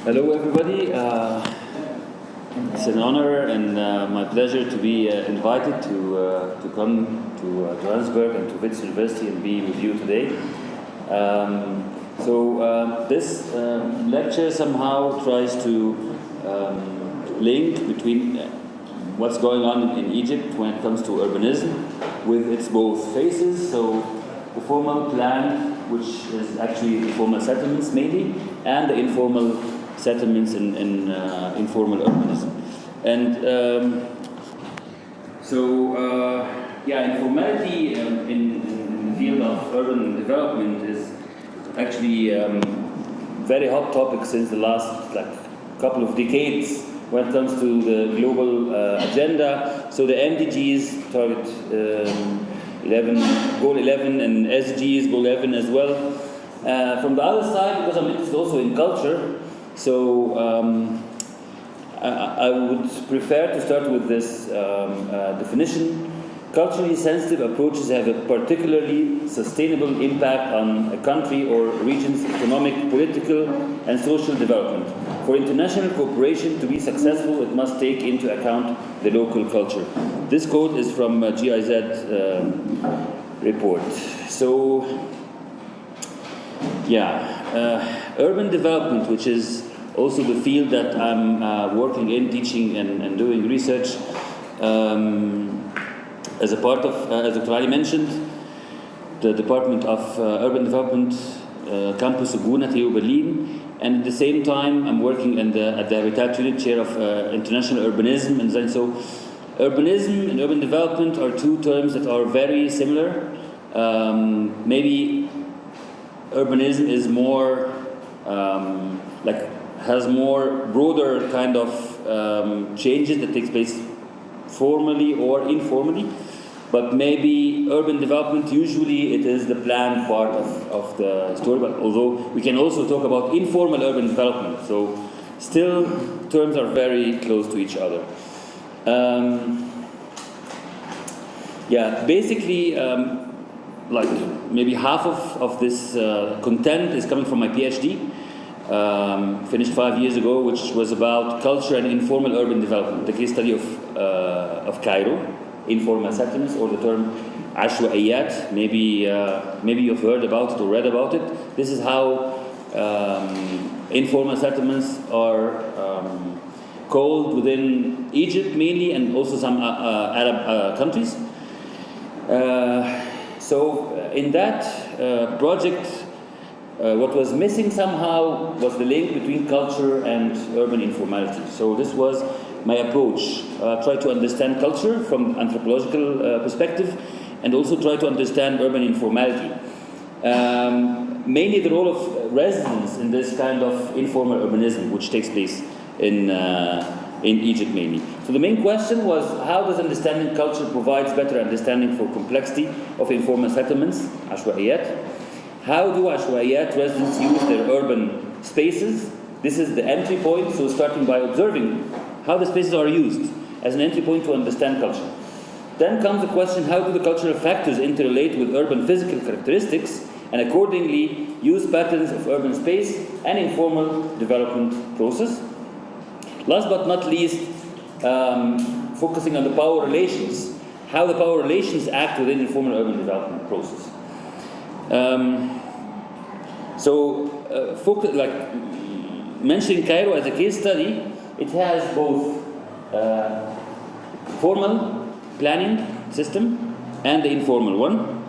Hello, everybody. It's an honor and my pleasure to be invited to come to Johannesburg and to Wits University and be with you today. This lecture somehow tries to link between what's going on in Egypt when it comes to urbanism with its both phases. So the formal plan, which is actually informal settlements mainly, and the informal settlements in informal urbanism. And informality in the field of urban development is actually very hot topic since the last couple of decades when it comes to the global agenda. So the MDGs target 11, goal 11, and SGs goal 11 as well. From the other side, because I'm interested also in culture, so I would prefer to start with this definition. Culturally sensitive approaches have a particularly sustainable impact on a country or region's economic, political, and social development. For international cooperation to be successful, it must take into account the local culture. This quote is from a GIZ report. So, urban development, which is also the field that I'm working in, teaching and doing research, as a part of, as Dr. Ali mentioned, the Department of Urban Development, Campus Ubuntu, TU Berlin, and at the same time I'm working at the Habitat Unit Chair of International Urbanism and Design. So urbanism and urban development are two terms that are very similar. Maybe urbanism is more has more broader kind of changes that takes place formally or informally, but maybe urban development, usually it is the planned part of the story, but although we can also talk about informal urban development, so still terms are very close to each other. Basically, maybe half of this content is coming from my PhD, finished 5 years ago, which was about culture and informal urban development, the case study of Cairo, informal settlements, or the term ashwa'eyat. Maybe you've heard about it or read about it. This is how informal settlements are called within Egypt mainly, and also some Arab countries. So in that project, what was missing somehow was the link between culture and urban informality. So this was my approach. Try to understand culture from anthropological perspective, and also try to understand urban informality. Mainly the role of residents in this kind of informal urbanism, which takes place in Egypt mainly. So the main question was, how does understanding culture provides better understanding for complexity of informal settlements, ashwa'eyat? How do ashwa'eyat residents use their urban spaces? This is the entry point, so starting by observing how the spaces are used as an entry point to understand culture. Then comes the question, how do the cultural factors interrelate with urban physical characteristics, and accordingly use patterns of urban space and informal development process? Last but not least, focusing on the power relations, how the power relations act within informal urban development process. Mentioning Cairo as a case study, it has both formal planning system and the informal one,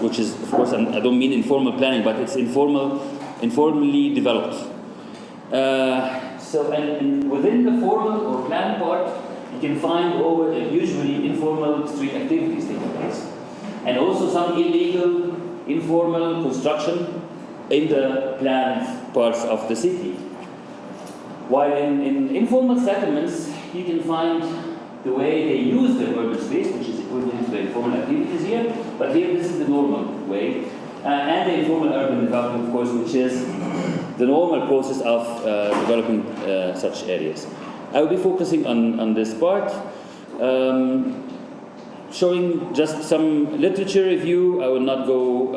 which is, of course, I don't mean informal planning, but it's informally developed. And within the formal or planned part, you can find usually informal street activities taking place, and also some illegal informal construction in the planned parts of the city. While in informal settlements, you can find the way they use the urban space, which is equivalent to the informal activities here, but here this is the normal way. And the informal urban development, of course, which is the normal process of developing such areas. I will be focusing on this part, showing just some literature review. I will not go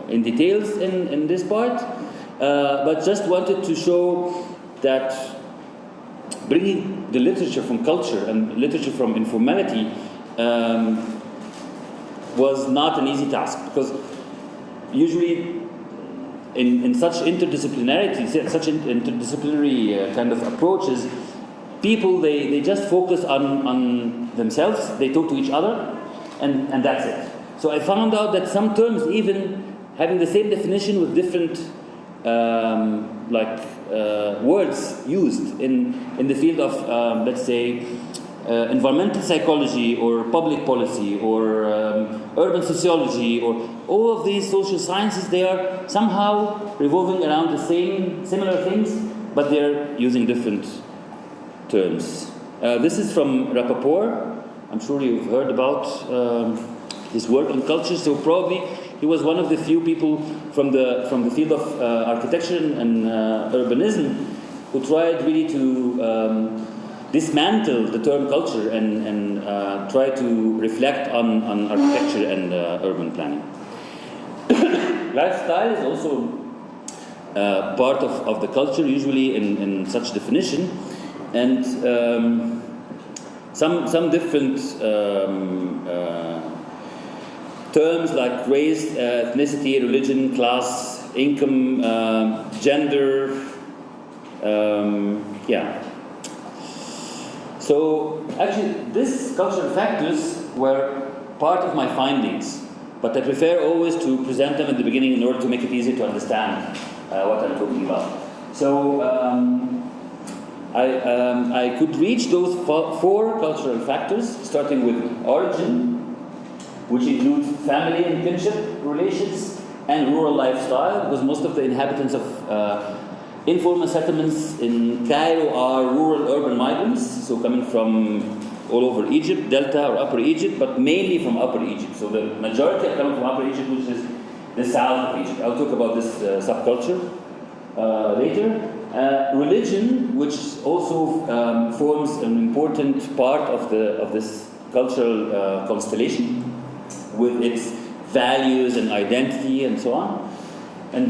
in details in this part. but just wanted to show that bringing the literature from culture and literature from informality was not an easy task, because usually in such interdisciplinarity, such interdisciplinary kind of approaches, people, they just focus on themselves, they talk to each other, and that's it. So I found out that some terms, even having the same definition with different words used in the field of, let's say, environmental psychology or public policy or urban sociology, or all of these social sciences, they are somehow revolving around the same, similar things, but they're using different terms. This is from Rappaport. I'm sure you've heard about his work on culture. So probably he was one of the few people from the field of architecture and urbanism who tried really to dismantle the term culture and try to reflect on architecture and urban planning. Lifestyle is also part of the culture, usually in such definition, and some different terms like race, ethnicity, religion, class, income, gender, So actually, these cultural factors were part of my findings, but I prefer always to present them at the beginning in order to make it easier to understand what I'm talking about. So I could reach those four cultural factors, starting with origin, which includes family and kinship relations, and rural lifestyle, because most of the inhabitants of informal settlements in Cairo are rural urban migrants, so coming from all over Egypt, Delta or Upper Egypt, but mainly from Upper Egypt. So the majority are coming from Upper Egypt, which is the south of Egypt. I'll talk about this subculture later. Religion, which also forms an important part of this cultural constellation, with its values and identity and so on. And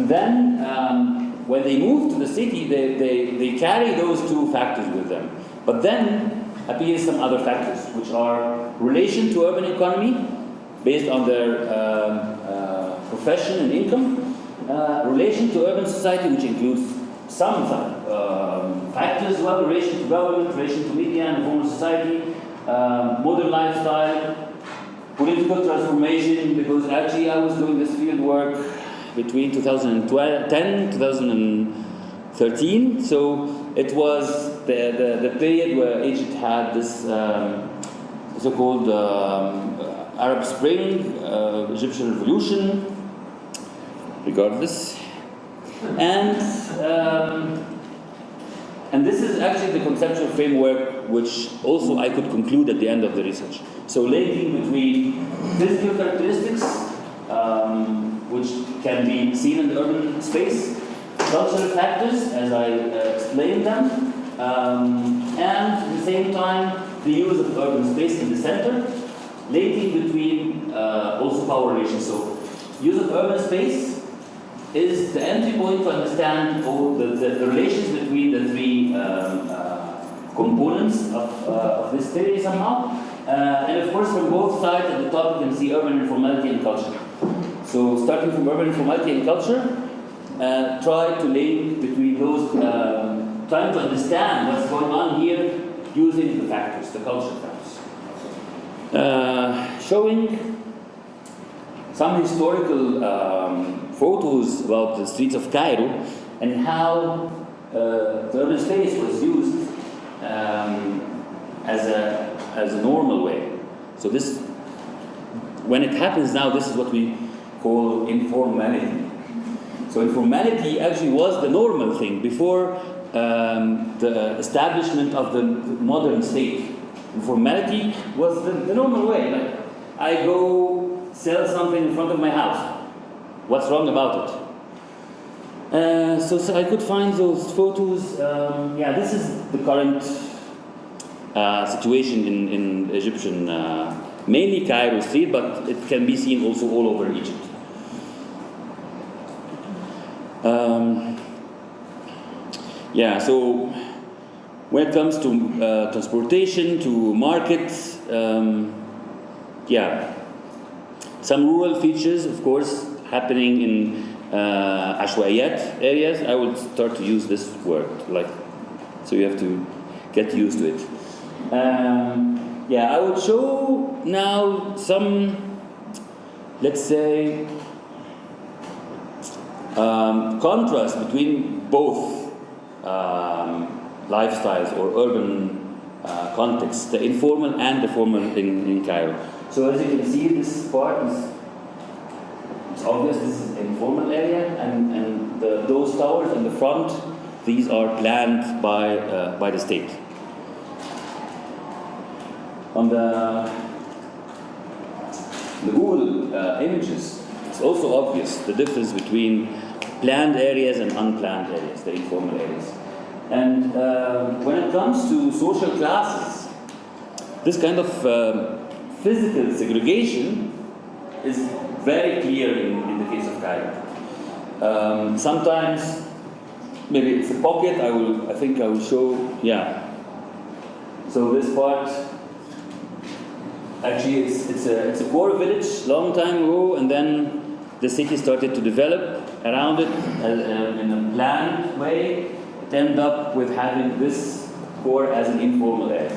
then when they move to the city, they carry those two factors with them. But then appear some other factors, which are relation to urban economy, based on their profession and income, relation to urban society, which includes some factors as well, relation to government, relation to media and informal society, modern lifestyle, political transformation, because actually I was doing this field work between 2010 2013, so it was the period where Egypt had this so-called Arab Spring, Egyptian Revolution, regardless, and this is actually the conceptual framework which also I could conclude at the end of the research. So linking between physical characteristics, which can be seen in the urban space, cultural factors, as I explained them, and at the same time, the use of urban space in the center, linking between also power relations. So use of urban space is the entry point to understand all the relations between the three components of this theory somehow. And of course, from both sides at the top, you can see urban informality and culture. So starting from urban informality and culture, try to link between those, trying to understand what's going on here using the factors, the cultural factors. Showing some historical photos about the streets of Cairo and how the urban space was used as a normal way. So this, when it happens now, this is what we call informality. So informality actually was the normal thing before the establishment of the modern state. Informality was the normal way. Like, I go sell something in front of my house. What's wrong about it? So I could find those photos. This is the current situation in Egyptian, mainly Cairo street, but it can be seen also all over Egypt. Yeah, so when it comes to transportation, to markets, yeah, some rural features, of course, happening in ashwa'eyat areas. I will start to use this word, like, so you have to get used to it. Yeah, I will show now some, let's say, contrast between both lifestyles or urban contexts, the informal and the formal in Cairo. So as you can see, this part is, it's obvious this is an informal area, and those towers in the front, these are planned by the state. On the Google images, it's also obvious the difference between planned areas and unplanned areas, the informal areas. And when it comes to social classes, this kind of physical segregation is very clear in the case of Cairo. Sometimes, maybe it's a pocket. I think I will show. Yeah. So this part, actually, it's a poor village, long time ago, and then the city started to develop around it in a planned way. It ended up with having this core as an informal area.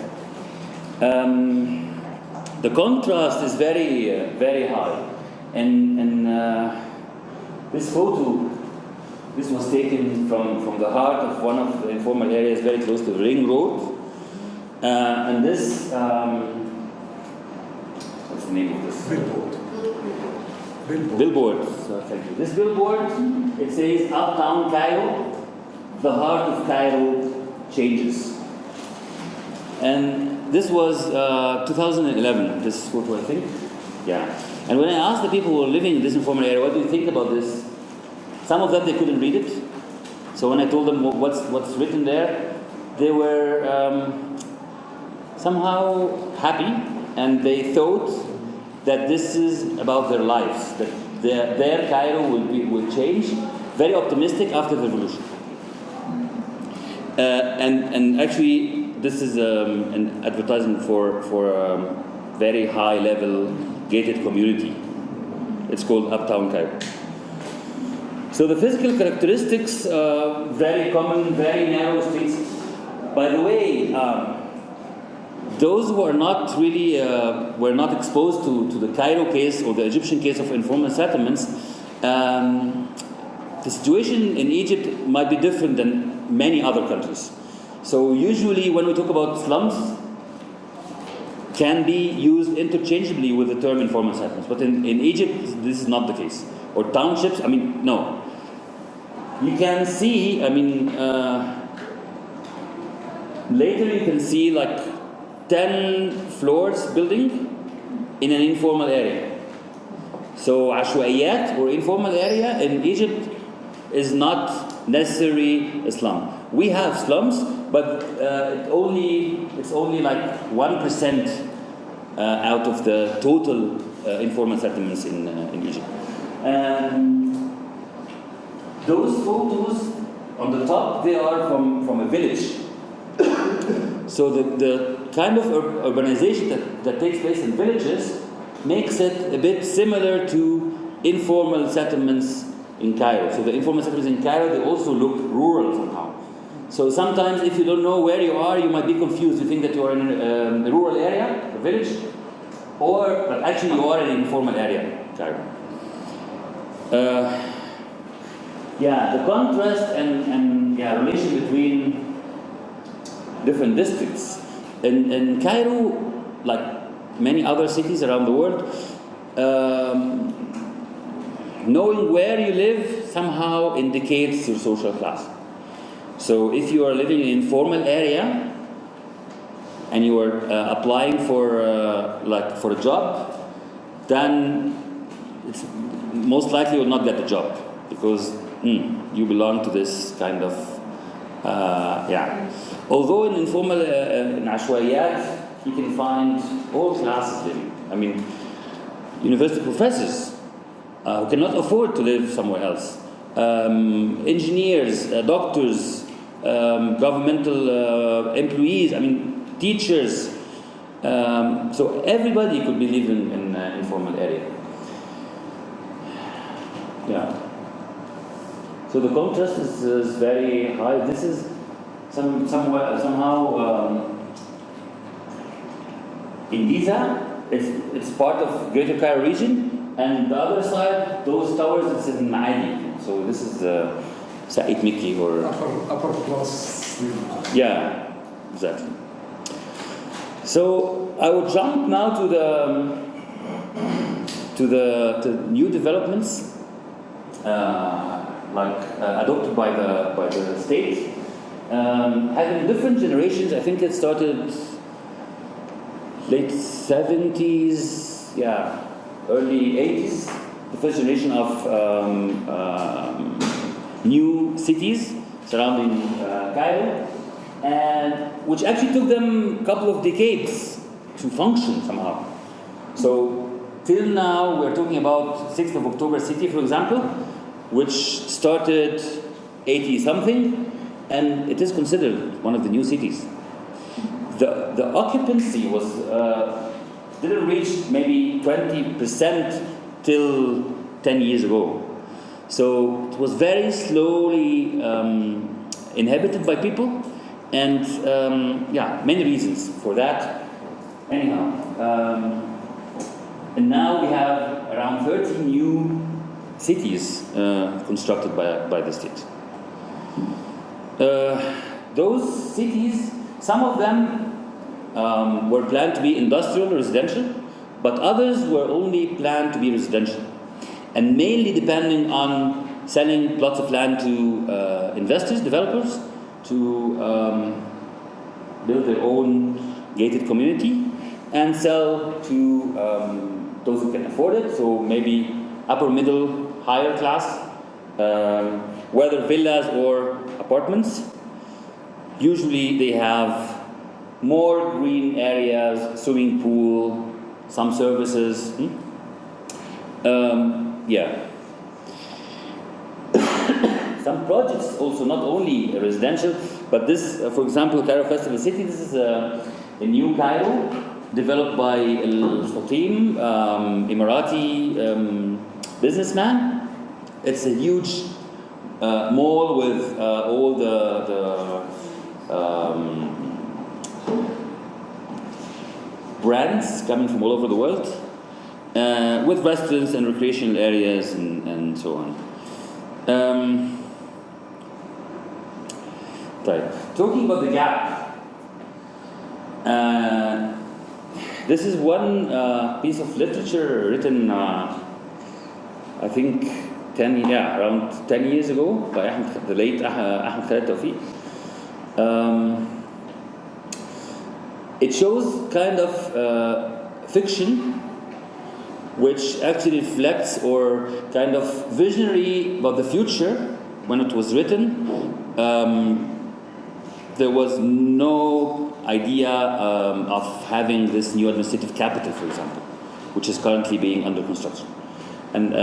The contrast is very, very high. And this photo, this was taken from the heart of one of the informal areas very close to the Ring Road. And this, what's the name of this? Billboard. So, thank you. This billboard, it says, "Uptown Cairo, the heart of Cairo changes." And this was 2011, this photo, I think. Yeah. And when I asked the people who were living in this informal area, what do you think about this? Some of them, they couldn't read it. So when I told them what's written there, they were somehow happy, and they thought that this is about their lives, that their Cairo will change. Very optimistic after the revolution. And actually, this is an advertisement for very high level gated community. It's called Uptown Cairo. So the physical characteristics, very common, very narrow streets. By the way, those who are not really were not exposed to the Cairo case or the Egyptian case of informal settlements, the situation in Egypt might be different than many other countries. So usually when we talk about slums, can be used interchangeably with the term informal settlements. But in Egypt, this is not the case. Or townships, I mean, no. You can see, I mean, later you can see like 10 floors building in an informal area. So ashwa'eyat or informal area in Egypt is not necessarily a slum. We have slums, but it's only like 1% out of the total informal settlements in Egypt. And those photos on the top, they are from a village. So the kind of urbanization that takes place in villages makes it a bit similar to informal settlements in Cairo. So the informal settlements in Cairo, they also look rural somehow. So sometimes if you don't know where you are, you might be confused. You think that you are in a rural area, a village, but actually you are in an informal area, Cairo. The contrast and relation between different districts. In Cairo, like many other cities around the world, knowing where you live somehow indicates your social class. So if you are living in an informal area and you are applying for a job, then it's most likely you will not get the job because you belong to this kind of Although in informal in ashwa'eyat you can find all classes living. I mean, university professors who cannot afford to live somewhere else, engineers, doctors, governmental employees, I mean, teachers. So everybody could be living in an informal area. Yeah. So the contrast is very high. This is somehow in Giza, it's part of Greater Cairo region, and the other side, those towers, it's in Maadi. So this is Sa'id Miki or upper class. Yeah, exactly. So I will jump now to the new developments adopted by the state. Having different generations, I think it started late 70s, early 80s. The first generation of new cities surrounding Cairo, and which actually took them a couple of decades to function somehow. So till now, we're talking about 6th of October City, for example, which started 80-something, and it is considered one of the new cities. The occupancy was didn't reach maybe 20% till 10 years ago. So it was very slowly inhabited by people, and many reasons for that. Anyhow, and now we have around 30 new cities constructed by the state. Those cities, some of them were planned to be industrial or residential, but others were only planned to be residential, and mainly depending on selling plots of land to investors, developers, to build their own gated community and sell to those who can afford it, so maybe upper middle, higher class, whether villas or apartments. Usually they have more green areas, swimming pool, some services. Some projects also, not only residential, but this, for example, Cairo Festival City, this is a new Cairo developed by El Fatim, Emirati businessman. It's a huge mall with all the brands coming from all over the world, with restaurants and recreational areas and so on. Talking about the gap, this is one piece of literature written, I think, around 10 years ago by the late Ahmed Khaled Tawfiq. It shows kind of fiction which actually reflects or kind of visionary about the future. When it was written, there was no idea of having this new administrative capital, for example, which is currently being under construction. And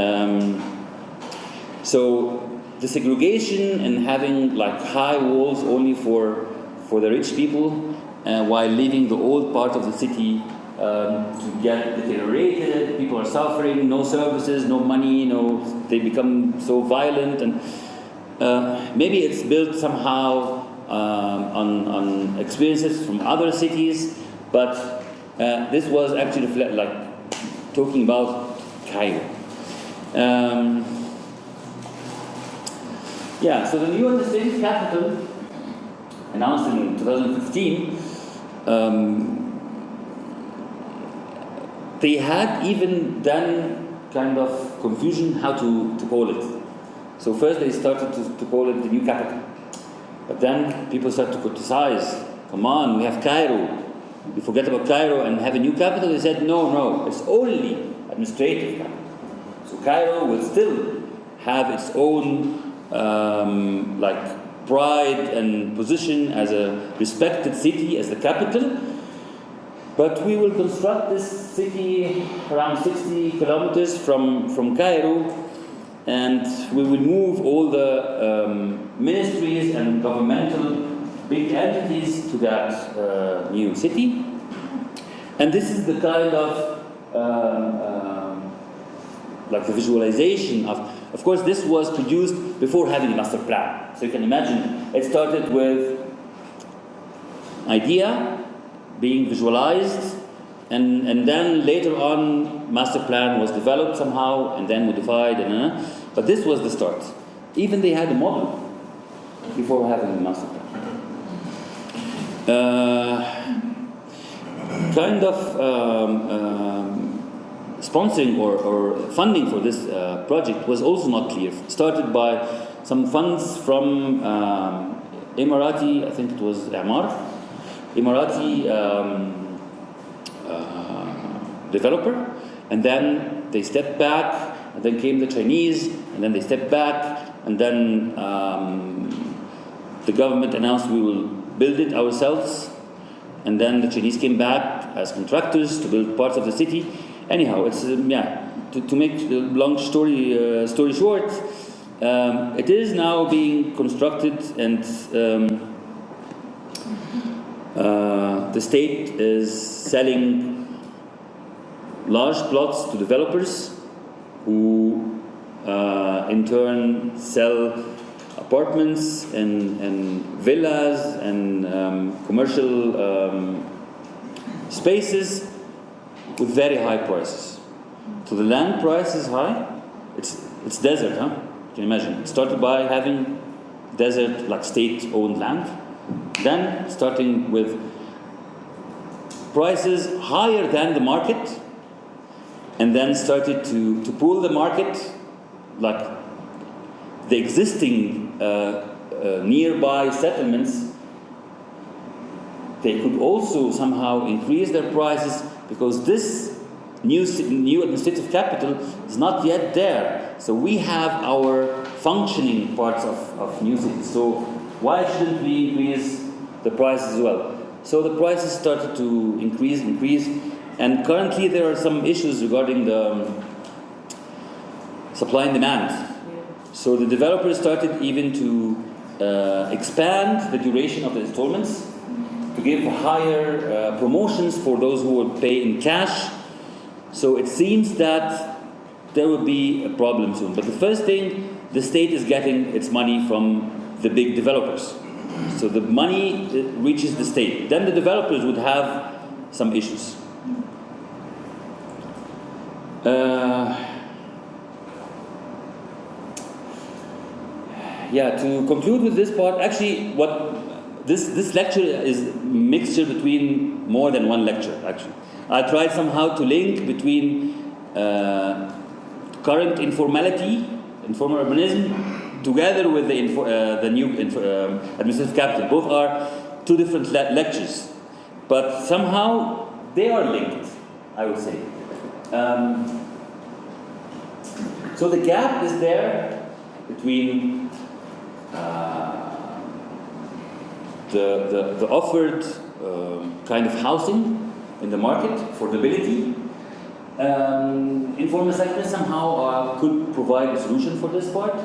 so the segregation and having like high walls only for the rich people, while leaving the old part of the city to get deteriorated, people are suffering, no services, no money, they become so violent, and maybe it's built somehow on experiences from other cities, but this was actually talking about Cairo. So the new administrative capital, announced in 2015, they had even done kind of confusion how to call it. So first they started to call it the new capital. But then people started to criticize. Come on, we have Cairo. You forget about Cairo and have a new capital? They said, no, it's only administrative capital. So Cairo will still have its own pride and position as a respected city, as the capital. But we will construct this city around 60 kilometers from Cairo, and we will move all the ministries and governmental big entities to that new city. And this is the kind of like the visualization of course this was produced before having a master plan. So you can imagine it started with idea being visualized, and then later on master plan was developed somehow and then modified, but this was the start. Even they had a model before having the master plan. Kind of sponsoring or funding for this project was also not clear. Started by some funds from Emirati, I think it was Emirati developer, and then they stepped back, and then came the Chinese, and then they stepped back, and then the government announced we will build it ourselves, and then the Chinese came back as contractors to build parts of the city. Anyhow, it's to make the long story short, it is now being constructed, and the state is selling large plots to developers who in turn sell apartments and villas and commercial spaces with very high prices. So the land price is high. It's desert, huh? You can imagine. It started by having desert, like state-owned land. Then starting with prices higher than the market, and then started to pool the market, like the existing nearby settlements. They could also somehow increase their prices because this new administrative capital is not yet there. So we have our functioning parts of new cities. So why shouldn't we increase the prices as well? So the prices started to increase, and currently there are some issues regarding the supply and demand. So the developers started even to expand the duration of the installments, to give higher promotions for those who would pay in cash. So it seems that there will be a problem soon. But the first thing, the state is getting its money from the big developers. So the money reaches the state. Then the developers would have some issues. To conclude with this part, actually, what this lecture is a mixture between more than one lecture. Actually, I tried somehow to link between current informality, informal urbanism, together with the new administrative capital. Both are two different lectures, but somehow they are linked, I would say. So the gap is there between the offered kind of housing in the market, affordability. Informal sector somehow could provide a solution for this part.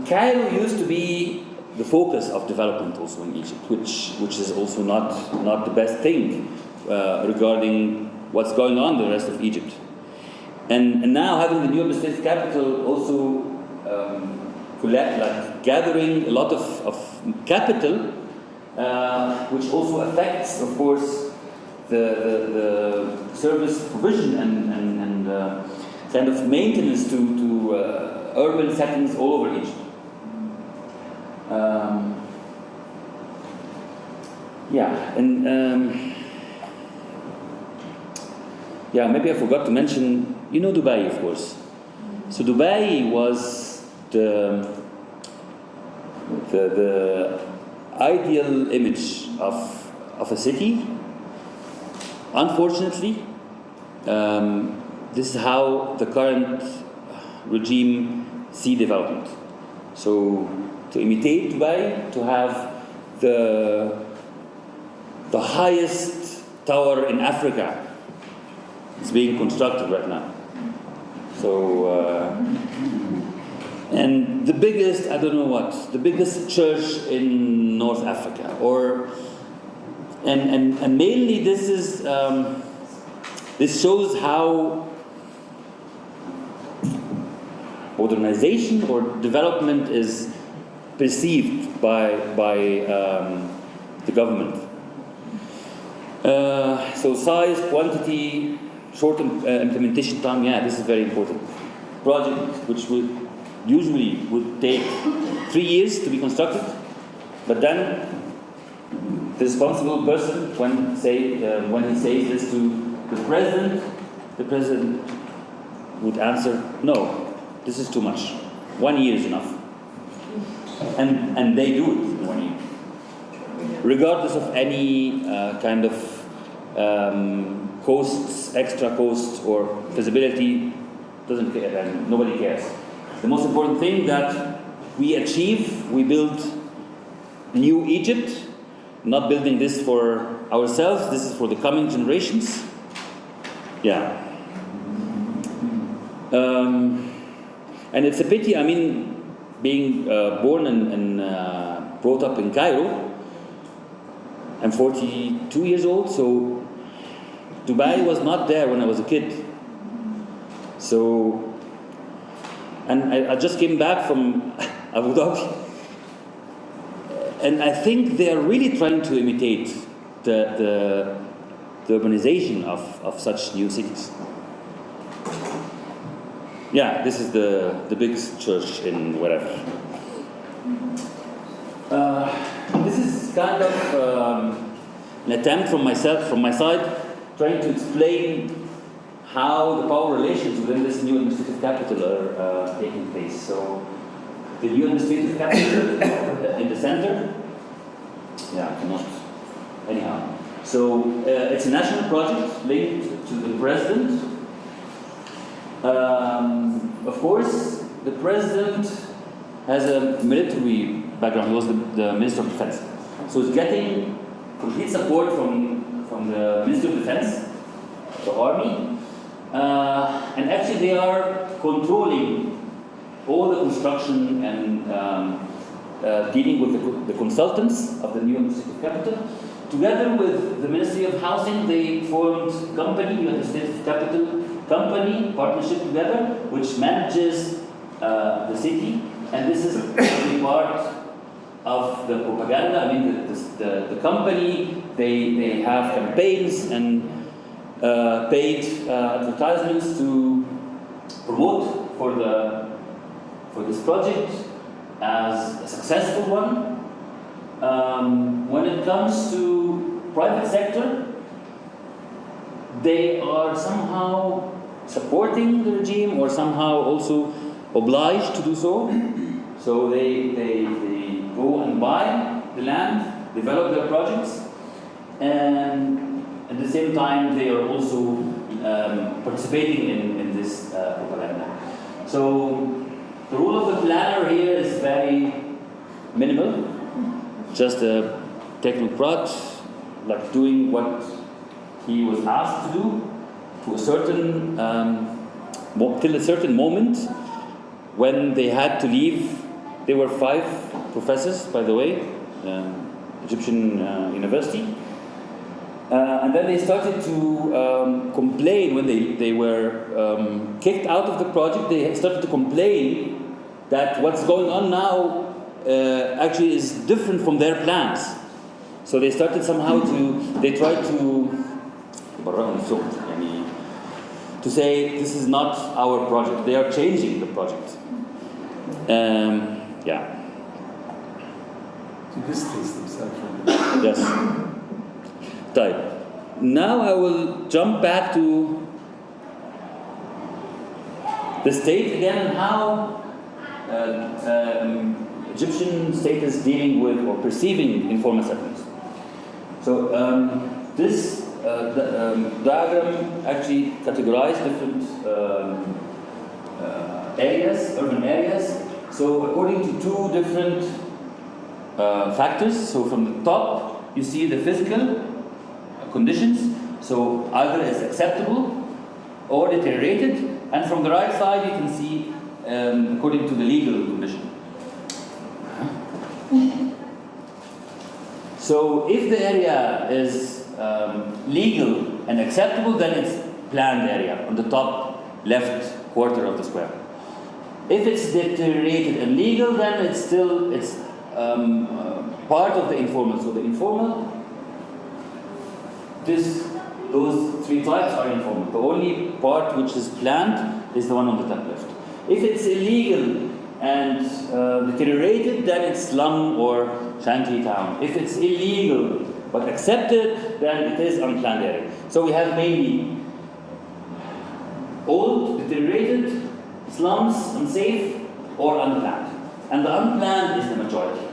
Cairo used to be the focus of development also in Egypt, which is also not the best thing regarding what's going on in the rest of Egypt. And now having the new administrative capital also gathering a lot of capital, which also affects, of course, the service provision and kind of maintenance to urban settings all over Egypt. Maybe I forgot to mention, Dubai, of course. So Dubai was the ideal image of a city. Unfortunately, this is how the current regime see development. So to imitate Dubai, to have the highest tower in Africa, It's being constructed right now. So, and the biggest, I don't know what, the biggest church in North Africa, and mainly this is, this shows how modernization or development is perceived by the government. So size, quantity, short implementation time, yeah, this is very important. Project which usually would take 3 years to be constructed, but then the responsible person, when he says this to the president would answer, no, this is too much. 1 year is enough. And they do it in 1 year. Regardless of any kind of costs, extra costs, or feasibility, doesn't care, and nobody cares. The most important thing that we achieve, we build new Egypt, not building this for ourselves, this is for the coming generations. Yeah. And it's a pity, I mean, being born and brought up in Cairo, I'm 42 years old, so Dubai was not there when I was a kid. So, and I just came back from Abu Dhabi, and I think they are really trying to imitate the urbanization of such new cities. Yeah, this is the biggest church in wherever. This is kind of an attempt from my side, trying to explain how the power relations within this new administrative capital are taking place. So, the new administrative capital in the center, yeah, not anyhow. So, it's a national project linked to the president. Of course, the president has a military background. He was the Minister of Defense. So he's getting complete support from the Ministry of Defense, the army, and actually they are controlling all the construction and dealing with the consultants of the new administrative capital. Together with the Ministry of Housing, they formed New Administrative Capital Company, partnership together, which manages the city. And this is actually part of the propaganda. I mean, the company, they have campaigns and paid advertisements to promote for this project as a successful one. When it comes to private sector, they are somehow supporting the regime or somehow also obliged to do so. So they go and buy the land, develop their projects, and at the same time they are also participating in this propaganda. So the role of the planner here is very minimal, just a technocrat, like doing what he was asked to do to a certain till a certain moment when they had to leave. They were 5 professors, by the way, Egyptian university, and then they started to complain when they were kicked out of the project. They started to complain that what's going on now actually is different from their plans. So they started somehow they tried to say this is not our project. They are changing the project. Yeah. To distance themselves from Yes. Right. Now I will jump back to the state again and how Egyptian state is dealing with or perceiving informal settlements. So this diagram actually categorized different areas, urban areas. So according to 2 different factors. So from the top, you see the physical conditions. So either it's acceptable or deteriorated. And from the right side, you can see according to the legal condition. So if the area is legal and acceptable, then it's planned area on the top left quarter of the square. If it's deteriorated and legal, then it's part of the informal. So the informal, those three types are informal. The only part which is planned is the one on the top left. If it's illegal and deteriorated, then it's slum or shanty town. If it's illegal but accepted, then it is unplanned area. So we have mainly old, deteriorated, slums, unsafe, or unplanned. And the unplanned is the majority.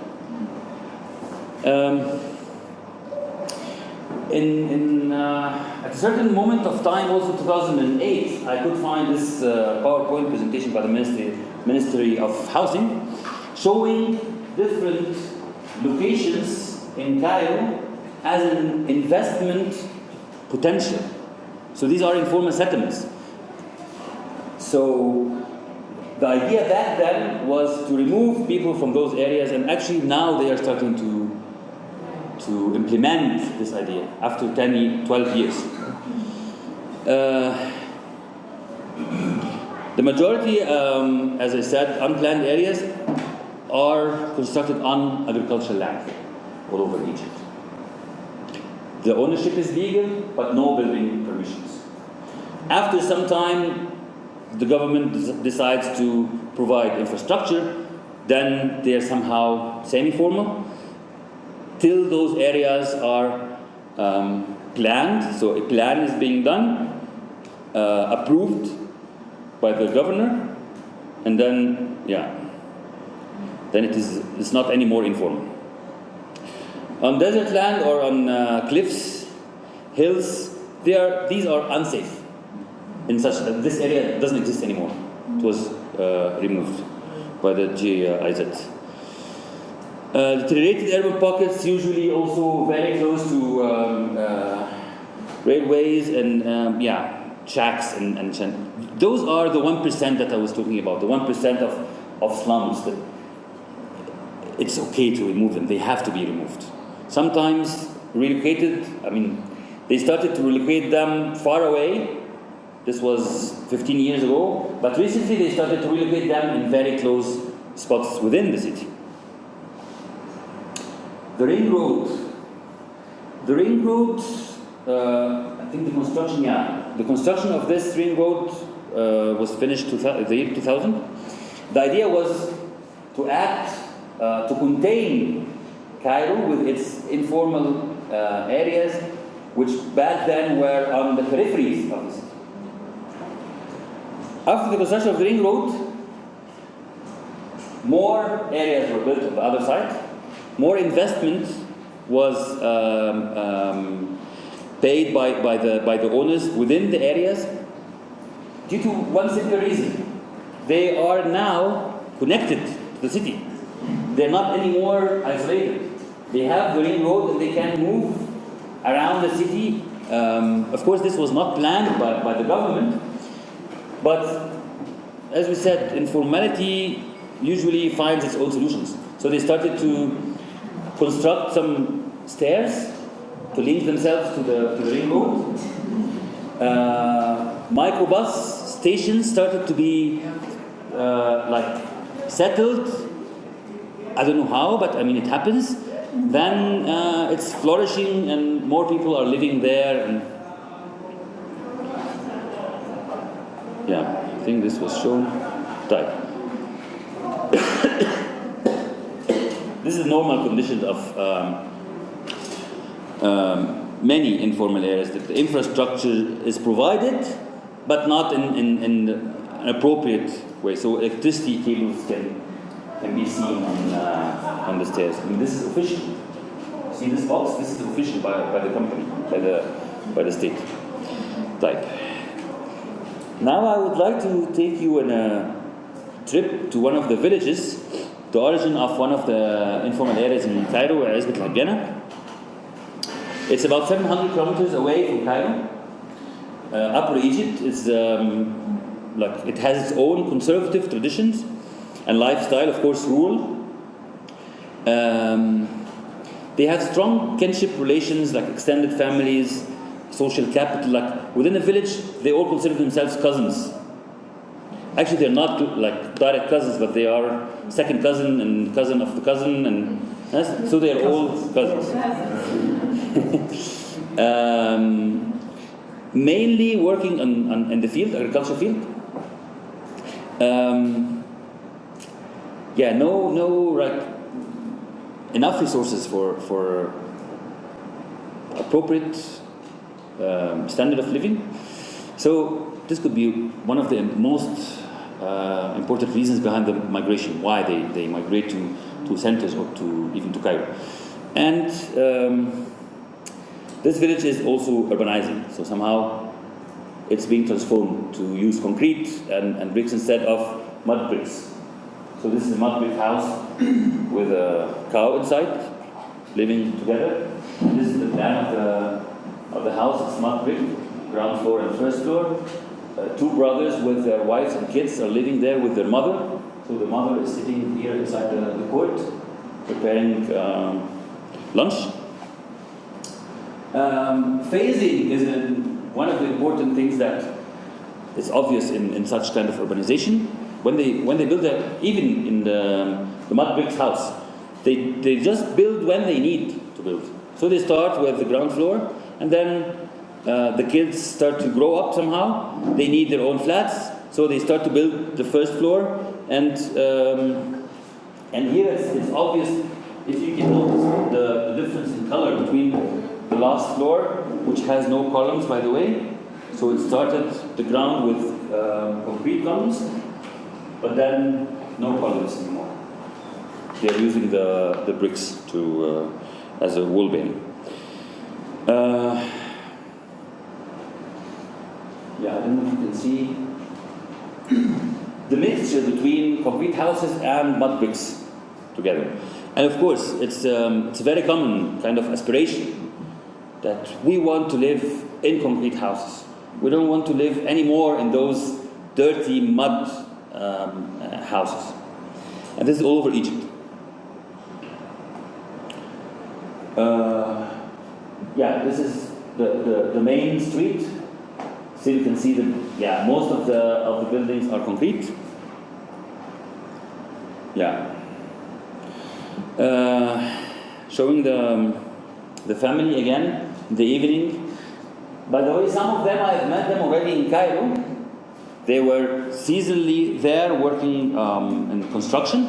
At a certain moment of time, also 2008, I could find this PowerPoint presentation by the Ministry of Housing, showing different locations in Cairo as an investment potential. So these are informal settlements. So the idea back then was to remove people from those areas, and actually now they are starting to implement this idea after 12 years. The majority, as I said, unplanned areas are constructed on agricultural land all over Egypt. The ownership is legal, but no building permissions. After some time, the government decides to provide infrastructure, then they are somehow semi-formal, till those areas are planned. So a plan is being done, approved by the governor, and then it's not anymore informal. On desert land or on cliffs, hills, these are unsafe. In such that this area doesn't exist anymore. It was removed by the GIZ. Deteriorated urban pockets, usually also very close to railways and shacks and those are the 1% that I was talking about. The 1% of slums that it's okay to remove them. They have to be removed. Sometimes relocated. I mean, they started to relocate them far away. This was 15 years ago, but recently they started to relocate them in very close spots within the city. The ring road. I think the construction of this ring road was finished the year 2000. The idea was to contain Cairo with its informal areas, which back then were on the peripheries of the city. After the construction of the ring road, more areas were built on the other side. More investment was paid by the owners within the areas due to one simple reason. They are now connected to the city. They're not anymore isolated. They have the ring road and they can move around the city. Of course, this was not planned by the government. But as we said, informality usually finds its own solutions. So they started to construct some stairs to link themselves to the ring road. Microbus stations started to be settled. I don't know how, but I mean it happens. Then it's flourishing and more people are living there. And I think this was shown. Right. This is a normal condition of many informal areas, that the infrastructure is provided, but not in an appropriate way. So electricity cables can be seen on the stairs. I mean, this is official. See this box? This is official by the company, by the state type. Now I would like to take you on a trip to one of the villages, the origin of one of the informal areas in Cairo, Izbit al-Hagana. It's about 700 kilometers away from Cairo. Upper Egypt is like it has its own conservative traditions and lifestyle, of course, rural. They have strong kinship relations, like extended families, social capital. Like within a village, they all consider themselves cousins. Actually, they're not like direct cousins, but they are second cousin and cousin of the cousin, and so they are all cousins. Mainly working in the field, agriculture field. No like enough resources for appropriate standard of living. So this could be one of the most important reasons behind the migration, why they migrate to centers or even to Cairo. And this village is also urbanizing, so somehow it's being transformed to use concrete and bricks instead of mud bricks. So this is a mud brick house with a cow inside, living together. This is the plan of the house. It's mud brick, ground floor and first floor. Two brothers with their wives and kids are living there with their mother. So the mother is sitting here inside the court, preparing lunch. Phasing is one of the important things that is obvious in such kind of urbanization. When they build even in the mud bricks house, they just build when they need to build. So they start with the ground floor, and then the kids start to grow up somehow. They need their own flats, so they start to build the first floor. And here it's obvious, if you can notice the difference in color between the last floor, which has no columns, by the way. So it started the ground with concrete columns, but then no columns anymore. They're using the bricks as a wall bearing. I don't know if you can see the mixture between concrete houses and mud bricks together. And of course, it's a very common kind of aspiration that we want to live in concrete houses. We don't want to live anymore in those dirty mud houses. And this is all over Egypt. This is the main street. So you can see that most of the buildings are concrete. Showing the family again in the evening. By the way, some of them I've met them already in Cairo. They were seasonally there working in construction,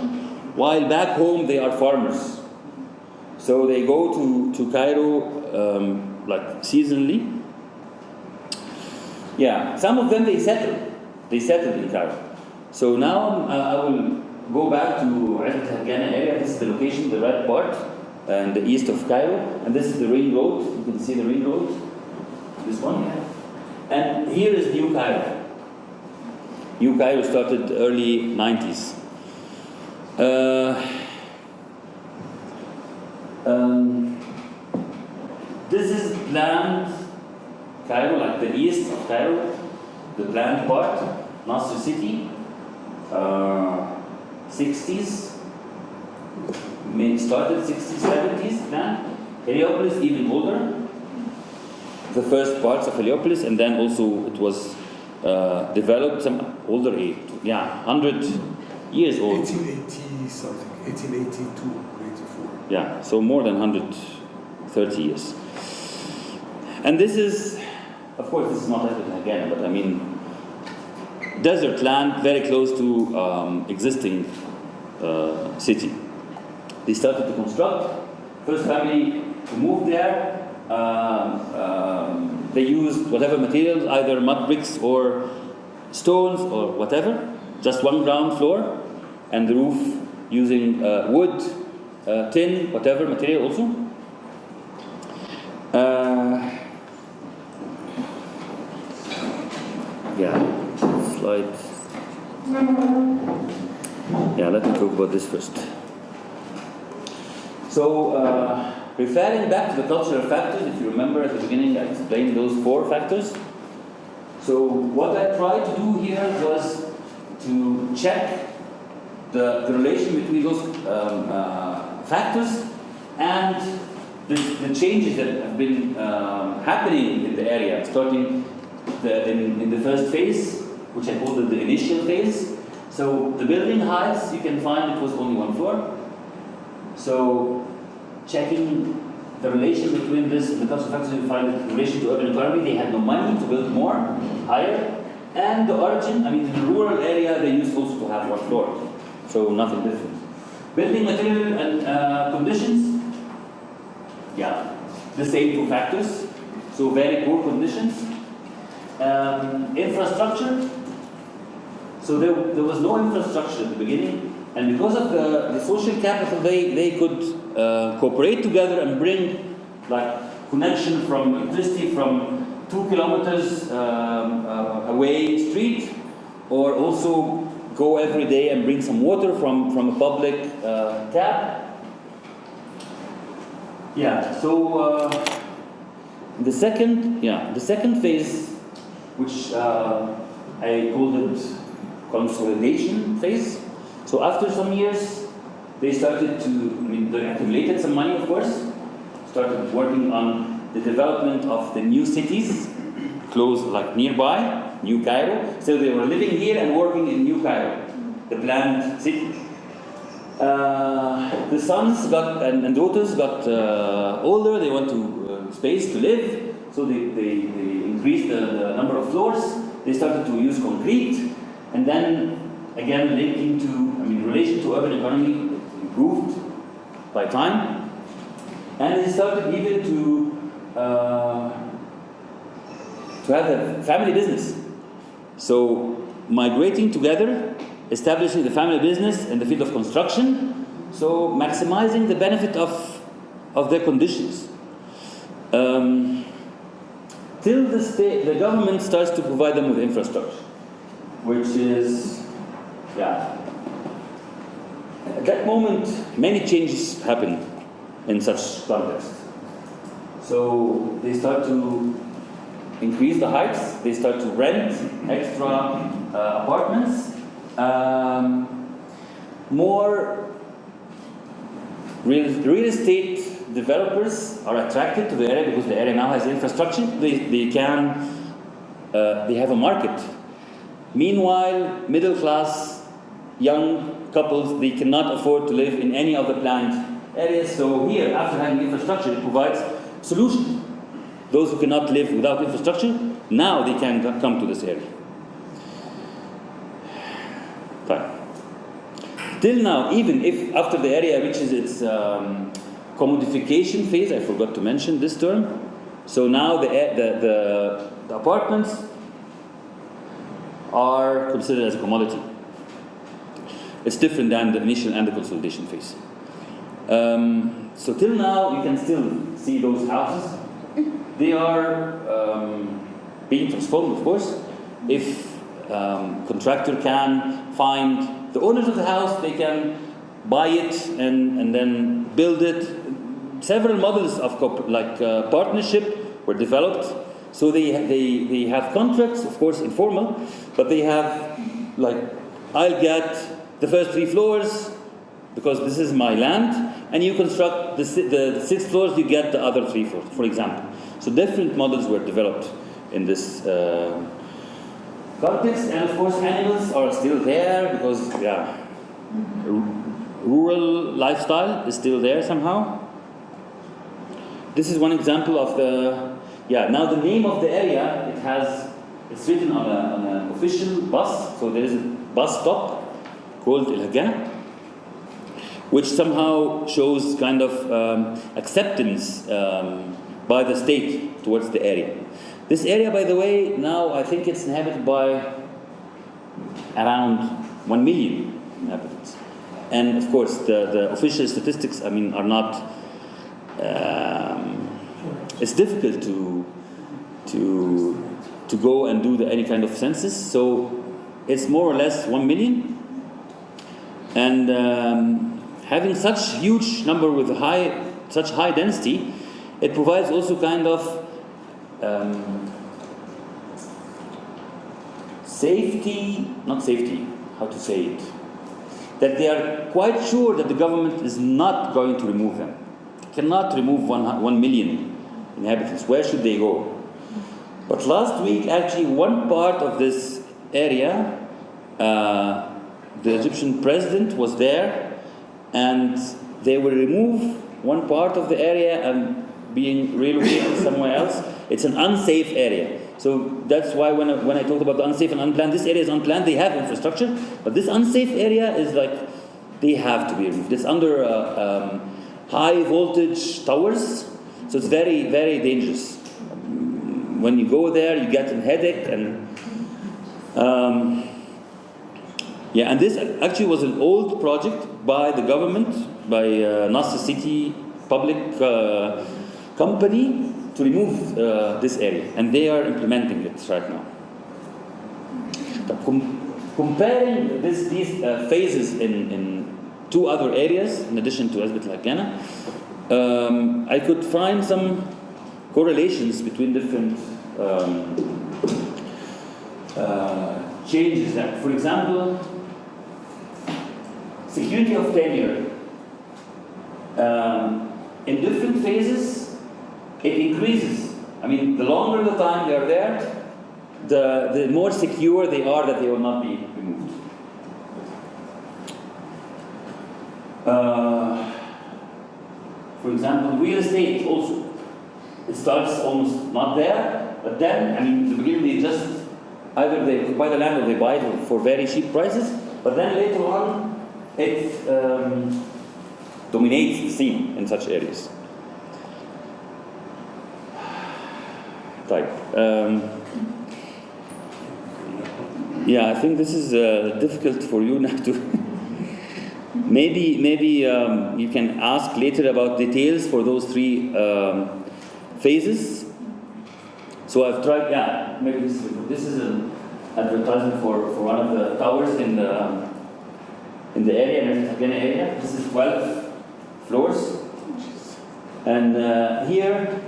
while back home they are farmers. So they go to Cairo like seasonally. Some of them they settled in Cairo. So now I will go back to Hassan area. This is the location, the red part, and the east of Cairo. And this is the ring road. You can see the ring road. This one. And here is New Cairo. New Cairo started early 90s. This is planned Cairo, like the east of Cairo, the planned part, Nasr City, 60s, started 60s, 70s plan. Heliopolis even older, the first parts of Heliopolis, and then also it was developed some older age, 100 years old. 1880 something, 1882, 84. So more than 130 years. And this is, of course, this is not again, but I mean, desert land very close to existing city. They started to construct. First family to move there. They used whatever materials, either mud bricks or stones or whatever. Just one ground floor, and the roof using wood, tin, whatever material also. Slide. Let me talk about this first. So, referring back to the cultural factors, if you remember at the beginning I explained those 4 factors. So what I tried to do here was to check the relation between those factors and the changes that have been happening in the area, starting in the first phase, which I called the initial phase. So the building heights, you can find it was only 1 floor. So checking the relation between this and the cultural factors, you find it in relation to urban economy. They had no money to build more, higher. And the origin, I mean, in the rural area, they used also to have 1 floor. So nothing different. Building material and conditions, yeah, the same 2 factors. So very poor conditions. Infrastructure. So there was no infrastructure at the beginning. And because of the social capital, they could cooperate together and bring like connection from electricity from 2 kilometers away street, or also go every day and bring some water from a public tap. Yeah. So the second phase, which I called it consolidation phase. So after some years, they started to, they accumulated some money, of course, started working on the development of the new cities, close, like nearby, New Cairo. So they were living here and working in New Cairo, the planned city. The sons got and daughters got older, they want to space to live, so they increased the number of floors, they started to use concrete, and then again linking to, relation to urban economy improved by time, and they started even to have a family business. So migrating together, establishing the family business in the field of construction, so maximizing the benefit of their conditions. Till the government starts to provide them with infrastructure, which is, at that moment, many changes happen in such context. So they start to increase the heights, they start to rent extra apartments. More real estate developers are attracted to the area because the area now has infrastructure. They have a market. Meanwhile, middle class, young couples, they cannot afford to live in any of the planned areas. So here, after having infrastructure, it provides solution. Those who cannot live without infrastructure, now they can come to this area. Fine. Till now, even if after the area reaches its commodification phase, I forgot to mention this term. So now the apartments are considered as a commodity. It's different than the initial and the consolidation phase. So till now, you can still see those houses. They are being transformed, of course. If contractor can find the owners of the house, they can buy it and then build it. Several models of partnership were developed. So they have contracts, of course, informal, but they have I'll get the first 3 floors because this is my land, and you construct the 6 floors, you get the other 3 floors, for example. So different models were developed in this context, and of course animals are still there because rural lifestyle is still there somehow. This is one example of now the name of the area, it's written on an official bus. So there is a bus stop called Elmouehli, which somehow shows kind of acceptance by the state towards the area. This area, by the way, now I think it's inhabited by around 1 million inhabitants. And of course, the official statistics, are not. It's difficult to go and do any kind of census. So it's more or less 1 million. And having such huge number with such high density, it provides also kind of not safety, how to say it, that they are quite sure that the government is not going to remove them. They cannot remove 1 million inhabitants. Where should they go? But last week, actually, one part of this area, the Egyptian president was there, and they will remove one part of the area and being relocated somewhere else. It's an unsafe area. So that's why when I talked about the unsafe and unplanned, this area is unplanned. They have infrastructure, but this unsafe area is like, they have to be removed. It's under high voltage towers, so it's very, very dangerous. When you go there, you get a headache, and and this actually was an old project by the government, by Nasser City Public Company, to remove this area, and they are implementing it right now. Comparing these phases in two other areas, in addition to Azbit al-Haqqana, I could find some correlations between different changes. That, for example, security of tenure. In different phases, it increases. I mean, the longer the time they are there, the more secure they are that they will not be removed. For example, real estate also. It starts almost not there, but then, I mean, in the beginning they just, either they buy the land or they buy it for very cheap prices, but then later on, it dominates the scene in such areas. Right. I think this is difficult for you now to. maybe you can ask later about details for those three phases. So I've tried. Maybe this is an advertisement for one of the towers in the area. This is 12 floors, and here.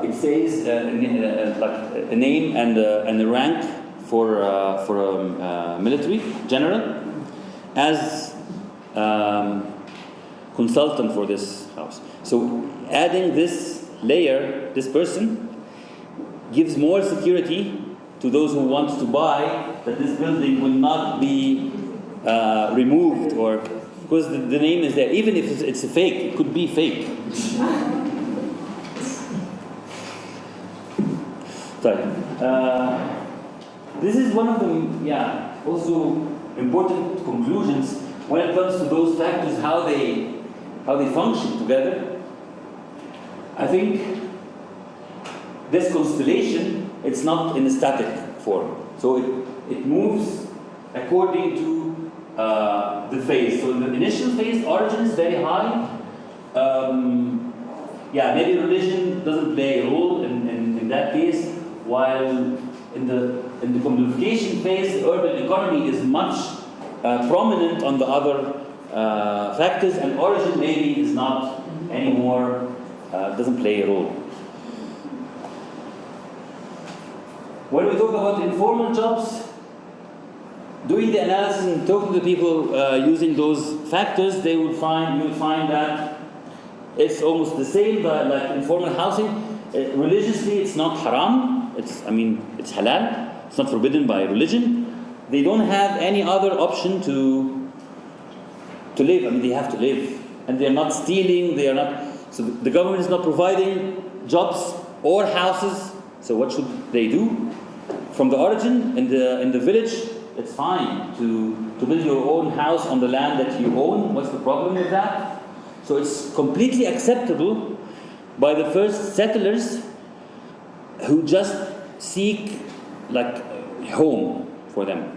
It says like a name and a rank for a military general as consultant for this house. So adding this layer, this person, gives more security to those who want to buy that this building will not be removed, or because the name is there, even if it's a fake, it could be fake. This is one of the also important conclusions when it comes to those factors, how they function together. I think this constellation, it's not in a static form, so it moves according to the phase. So in the initial phase, origin is very high. Maybe religion doesn't play a role in that case. While in the complexification phase, the urban economy is much prominent on the other factors, and origin maybe is not anymore, doesn't play a role. When we talk about informal jobs, doing the analysis and talking to people using those factors, you will find that it's almost the same, but like informal housing, religiously it's not haram. It's halal. It's not forbidden by religion. They don't have any other option to live. I mean, they have to live, and they're not stealing. They are not. So the government is not providing jobs or houses. So what should they do? From the origin in the village, it's fine to build your own house on the land that you own. What's the problem with that? So it's completely acceptable by the first settlers who just seek like home for them.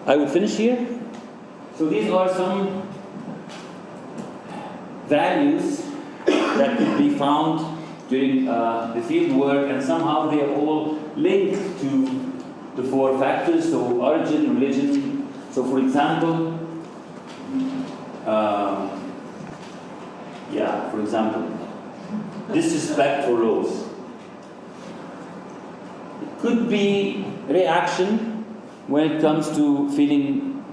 I will finish here. So these are some values that could be found during the field work, and somehow they are all linked to the four factors, so origin, religion. So for example, for example, disrespect for laws. It could be reaction when it comes to feeling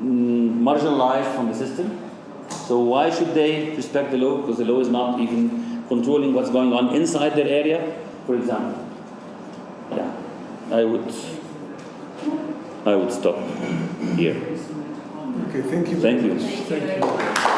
marginalized from the system. So why should they respect the law? Because the law is not even controlling what's going on inside their area, for example. Yeah, I would stop here. Okay, thank you. Thank you. Thank you.